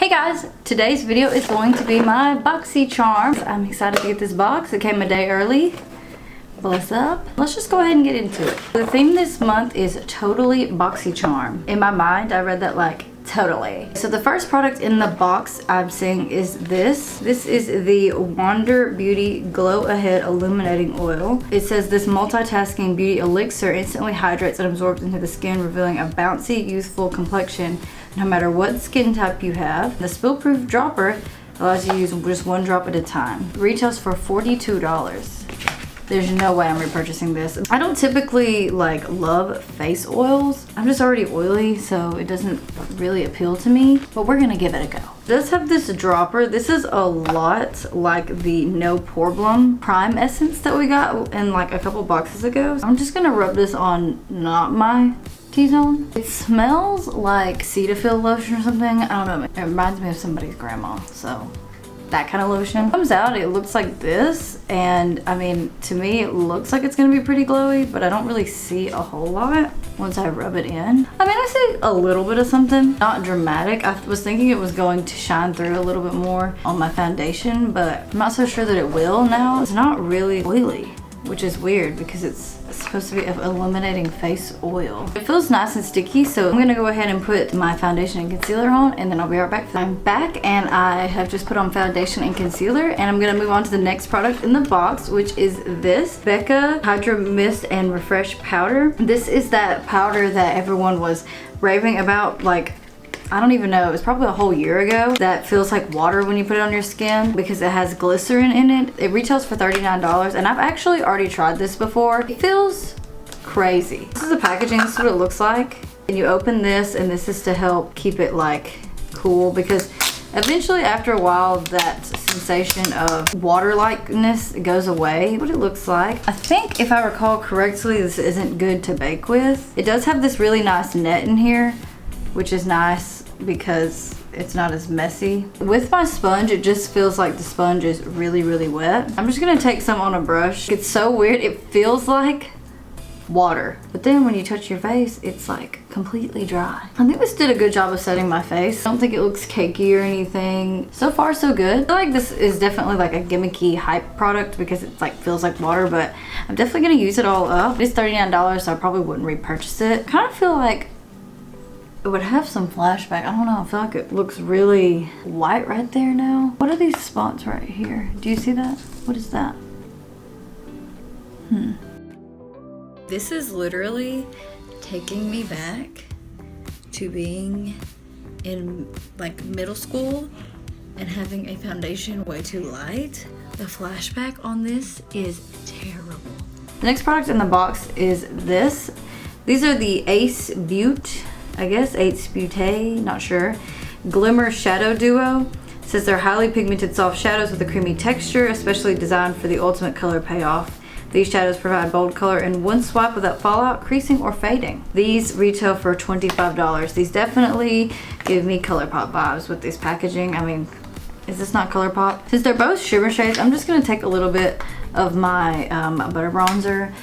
Hey guys, today's video is going to be my Boxycharm. I'm excited to get this box. It came a day early. Bless up. Let's just go ahead and get into it. The theme this month is totally Boxycharm. In my mind, I read that like totally. So the first product in the box I'm seeing is this. This is the Wander Beauty Glow Ahead Illuminating Oil. It says this multitasking beauty elixir instantly hydrates and absorbs into the skin, revealing a bouncy, youthful complexion no matter what skin type you have. The spill-proof dropper allows you to use just one drop at a time. Retails for $42. There's no way I'm repurchasing this. I don't typically like love face oils. I'm just already oily, so it doesn't really appeal to me, but we're gonna give it a go. It does have this dropper. This is a lot like the No Problem Prime Essence that we got in like a couple boxes ago. I'm just gonna rub this on not my T-zone. It smells like Cetaphil lotion or something. I don't know. It reminds me of somebody's grandma, so that kind of lotion. Comes out, it looks like this, and I mean, to me it looks like it's gonna be pretty glowy, but I don't really see a whole lot once I rub it in. I mean, I see a little bit of something, not dramatic. I was thinking it was going to shine through a little bit more on my foundation, but I'm not so sure that it will now. It's not really oily, which is weird because it's supposed to be an illuminating face oil. It feels nice and sticky, so I'm gonna go ahead and put my foundation and concealer on, and then I'll be right back. I'm back and I have just put on foundation and concealer, and I'm gonna move on to the next product in the box, which is this Becca Hydra Mist and Refresh Powder. This is that powder that everyone was raving about, like, I don't even know, it was probably a whole year ago, that feels like water when you put it on your skin because it has glycerin in it. It retails for $39, and I've actually already tried this before. It feels crazy. This is the packaging, this is what it looks like. And you open this, and this is to help keep it like cool, because eventually after a while that sensation of water-likeness goes away. What it looks like. I think if I recall correctly, this isn't good to bake with. It does have this really nice net in here, which is nice because it's not as messy. With my sponge, it just feels like the sponge is really, really wet. I'm just gonna take some on a brush. It's so weird, it feels like water, but then when you touch your face, it's like completely dry. I think this did a good job of setting my face. I don't think it looks cakey or anything. So far, so good. I feel like this is definitely like a gimmicky hype product because it like feels like water, but I'm definitely gonna use it all up. It's $39, so I probably wouldn't repurchase it. Kind of feel like it would have some flashback. I don't know, I feel like it looks really white right there now. What are these spots right here? Do you see that? What is that? This is literally taking me back to being in like middle school and having a foundation way too light. The flashback on this is terrible. The next product in the box is this. These are the Ace Butte, I guess Ace Butte, not sure. Glimmer Shadow Duo. It says they're highly pigmented soft shadows with a creamy texture, especially designed for the ultimate color payoff. These shadows provide bold color in one swipe without fallout, creasing, or fading. These retail for $25. These definitely give me ColourPop vibes with this packaging. I mean, is this not ColourPop? Since they're both shimmer shades, I'm just gonna take a little bit of my butter bronzer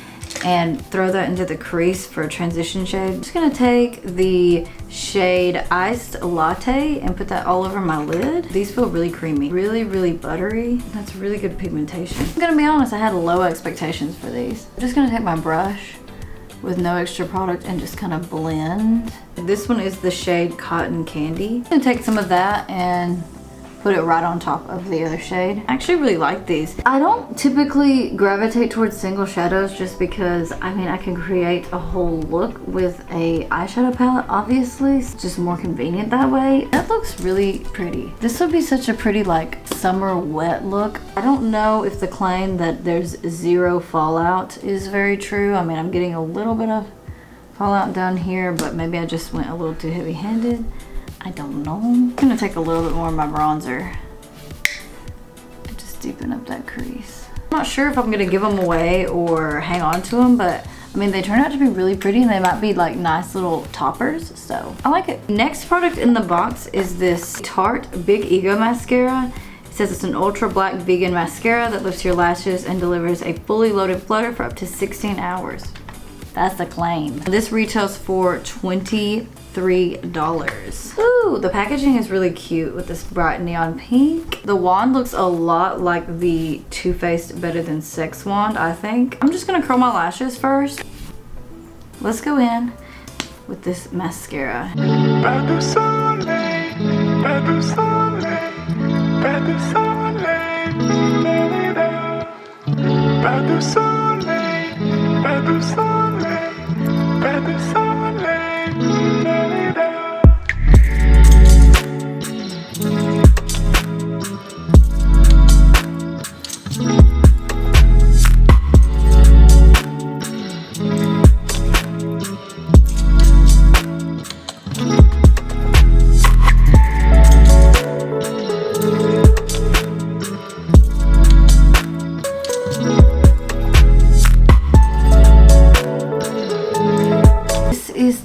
and throw that into the crease for a transition shade. I'm just gonna take the shade Iced Latte and put that all over my lid. These feel really creamy, really, really buttery. That's really good pigmentation. I'm gonna be honest, I had low expectations for these. I'm just gonna take my brush with no extra product and just kind of blend. This one is the shade Cotton Candy. I'm gonna take some of that and put it right on top of the other shade. I actually really like these. I don't typically gravitate towards single shadows just because, I mean, I can create a whole look with a eyeshadow palette, obviously. It's just more convenient that way. That looks really pretty. This would be such a pretty like summer wet look. I don't know if the claim that there's zero fallout is very true. I mean, I'm getting a little bit of fallout down here, but maybe I just went a little too heavy-handed. I don't know. I'm gonna take a little bit more of my bronzer and just deepen up that crease. I'm not sure if I'm gonna give them away or hang on to them, but I mean, they turn out to be really pretty and they might be like nice little toppers, so I like it. Next product in the box is this Tarte Big Ego Mascara. It says it's an ultra black vegan mascara that lifts your lashes and delivers a fully loaded flutter for up to 16 hours. That's the claim. This retails for $25. $3. Ooh, the packaging is really cute with this bright neon pink. The wand looks a lot like the Too Faced Better Than Sex wand, I think. I'm just gonna curl my lashes first. Let's go in with this mascara.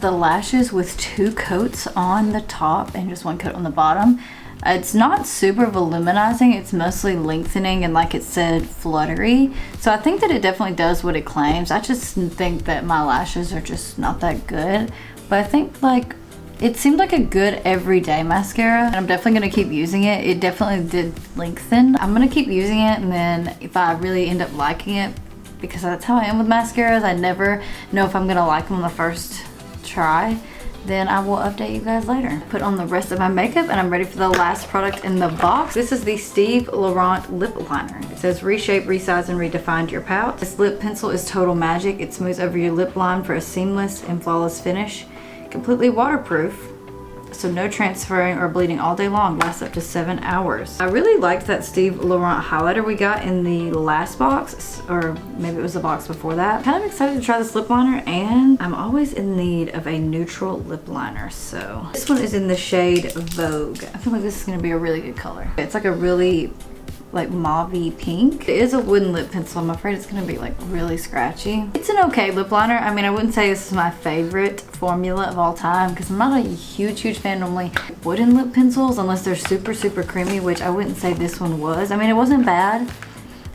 The lashes with 2 coats on the top and just 1 coat on the bottom. It's not super voluminizing, it's mostly lengthening and, like it said, fluttery. So I think that it definitely does what it claims. I just think that my lashes are just not that good, but I think like it seemed like a good everyday mascara, and I'm definitely gonna keep using it. It definitely did lengthen. I'm gonna keep using it, and then if I really end up liking it, because that's how I am with mascaras, I never know if I'm gonna like them on the first try, then I will update you guys later. Put on the rest of my makeup and I'm ready for the last product in the box. This is the Steve Laurent lip liner. It says reshape, resize, and redefined your pout. This lip pencil is total magic. It smooths over your lip line for a seamless and flawless finish. Completely waterproof, so no transferring or bleeding all day long. Lasts up to 7 hours. I really liked that Steve Laurent highlighter we got in the last box, or maybe it was the box before that. Kind of excited to try this lip liner, and I'm always in need of a neutral lip liner, so this one is in the shade Vogue. I feel like this is gonna be a really good color. It's like a really like mauve-y pink. It is a wooden lip pencil. I'm afraid it's gonna be like really scratchy. It's an okay lip liner. I mean, I wouldn't say this is my favorite formula of all time because I'm not a huge fan normally wooden lip pencils unless they're super creamy, which I wouldn't say this one was. I mean, it wasn't bad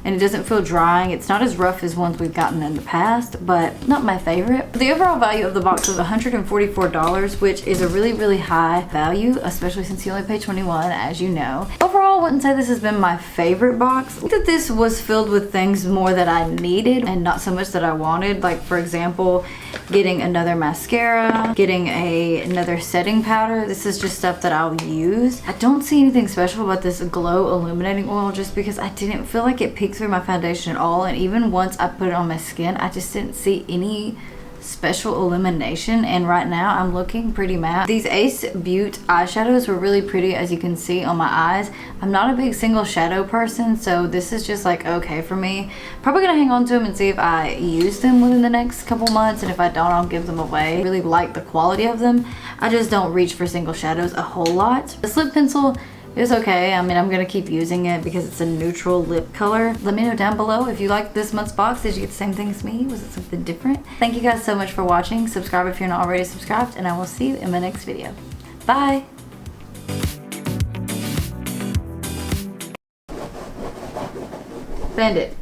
and it doesn't feel drying. It's not as rough as ones we've gotten in the past, but not my favorite. The overall value of the box was $144, which is a really high value, especially since you only pay $21, as you know. Overall, I wouldn't say this has been my favorite box. I think that this was filled with things more that I needed and not so much that I wanted. Like, for example, getting another mascara, getting another setting powder. This is just stuff that I'll use. I don't see anything special about this Glow Illuminating Oil just because I didn't feel like it peaked through my foundation at all, and even once I put it on my skin, I just didn't see any special illumination, and right now I'm looking pretty matte. These Ace Beauty eyeshadows were really pretty, as you can see on my eyes. I'm not a big single shadow person, so this is just like okay for me. Probably gonna hang on to them and see if I use them within the next couple months, and if I don't, I'll give them away. I really like the quality of them. I just don't reach for single shadows a whole lot. This lip pencil is okay. I mean, I'm gonna keep using it because it's a neutral lip color. Let me know down below if you liked this month's box. Did you get the same thing as me? Was it something different? Thank you guys so much for watching. Subscribe if you're not already subscribed, and I will see you in my next video. Bye! Bandit.